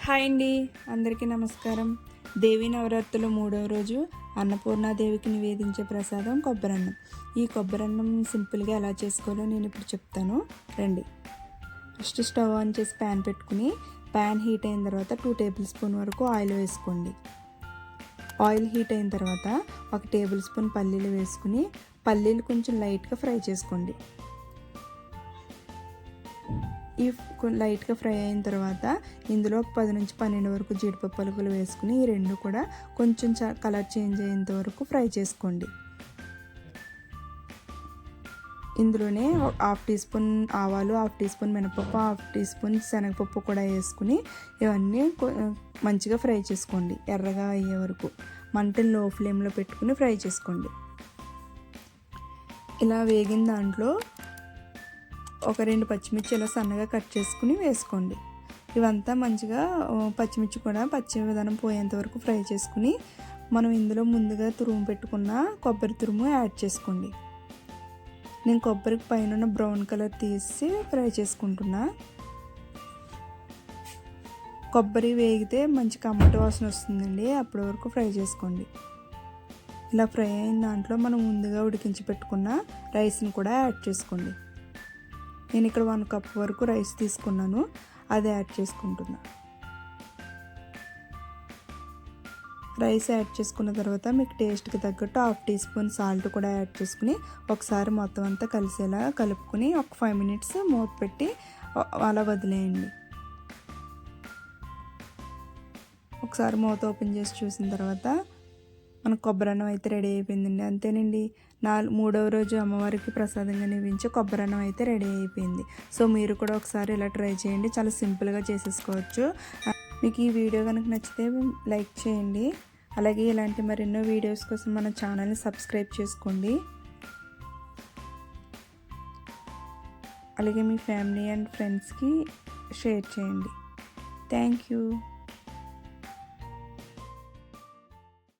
Hi అండి, అందరికీ నమస్కారం. దేవి నవరాత్రుల 3వ రోజు అన్నపూర్ణాదేవికి నివేదించే ప్రసాదం కొబ్బరన్నం. ఈ కొబ్బరన్నం సింపుల్గా ఎలా చేసుకోవాలో నేను ఇప్పుడు చెప్తాను రండి. ఫస్ట్ స్టవ్ ఆన్ చేసి ప్యాన్ పెట్టుకుని ప్యాన్ హీట్ అయిన తర్వాత 2 టేబుల్ స్పూన్ వరకు ఆయిల్ వేసుకోండి. ఆయిల్ హీట్ అయిన తర్వాత 1 టేబుల్ స్పూన్ పల్లీలు వేసుకుని పల్లీలు కొంచెం లైట్గా ఫ్రై చేసుకోండి. ఈ లైట్గా ఫ్రై అయిన తర్వాత ఇందులో 10 నుంచి 12 వరకు జీడిపప్పు పలుకులు వేసుకుని ఈ రెండు కూడా కొంచెం కలర్ చేంజ్ అయ్యేంత వరకు ఫ్రై చేసుకోండి. ఇందులోనే 1/2 టీ స్పూన్ ఆవాలు, 1/2 టీ స్పూన్ మినపప్పు, 1/2 టీ స్పూన్ శనగపప్పు కూడా వేసుకుని ఇవన్నీ మంచిగా ఫ్రై చేసుకోండి. ఎర్రగా అయ్యే వరకు మంటని లో ఫ్లేమ్లో పెట్టుకుని ఫ్రై చేసుకోండి. ఇలా వేగిన దాంట్లో ఒక 2 పచ్చిమిర్చి ఇలా సన్నగా కట్ చేసుకుని వేసుకోండి. ఇవంతా మంచిగా పచ్చిమిర్చి కూడా పచ్చి విధానం పోయేంత వరకు ఫ్రై చేసుకుని మనం ఇందులో ముందుగా తురుము పెట్టుకున్న కొబ్బరి తురుము యాడ్ చేసుకోండి. నేను కొబ్బరికి పైన బ్రౌన్ కలర్ తీసి ఫ్రై చేసుకుంటున్నా. కొబ్బరి వేగితే మంచి కమ్మటి వాసన వస్తుందండి, అప్పటి వరకు ఫ్రై చేసుకోండి. ఇలా ఫ్రై అయిన దాంట్లో మనం ముందుగా ఉడికించి పెట్టుకున్న రైస్ని కూడా యాడ్ చేసుకోండి. నేను ఇక్కడ 1 కప్ వరకు రైస్ తీసుకున్నాను, అది యాడ్ చేసుకుంటున్నా. రైస్ యాడ్ చేసుకున్న తర్వాత మీకు టేస్ట్కి తగ్గట్టు 1/2 టీ స్పూన్ సాల్ట్ కూడా యాడ్ చేసుకుని ఒకసారి మొత్తం అంతా కలిసేలా కలుపుకొని ఒక 5 మినిట్స్ మూత పెట్టి అలా వదిలేయండి. ఒకసారి మూత ఓపెన్ చేసి చూసిన తర్వాత మన కొబ్బరన్నం అయితే రెడీ అయిపోయిందండి. అంతేనండి, 3వ రోజు అమ్మవారికి ప్రసాదంగా నివేదించే కొబ్బరన్నం అయితే రెడీ అయిపోయింది. సో మీరు కూడా ఒకసారి ఇలా ట్రై చేయండి, చాలా సింపుల్గా చేసేసుకోవచ్చు. మీకు ఈ వీడియో కనుక నచ్చితే లైక్ చేయండి. అలాగే ఇలాంటి మరెన్నో వీడియోస్ కోసం మన ఛానల్ని సబ్స్క్రైబ్ చేసుకోండి. అలాగే మీ ఫ్యామిలీ అండ్ ఫ్రెండ్స్కి షేర్ చేయండి. Thank you.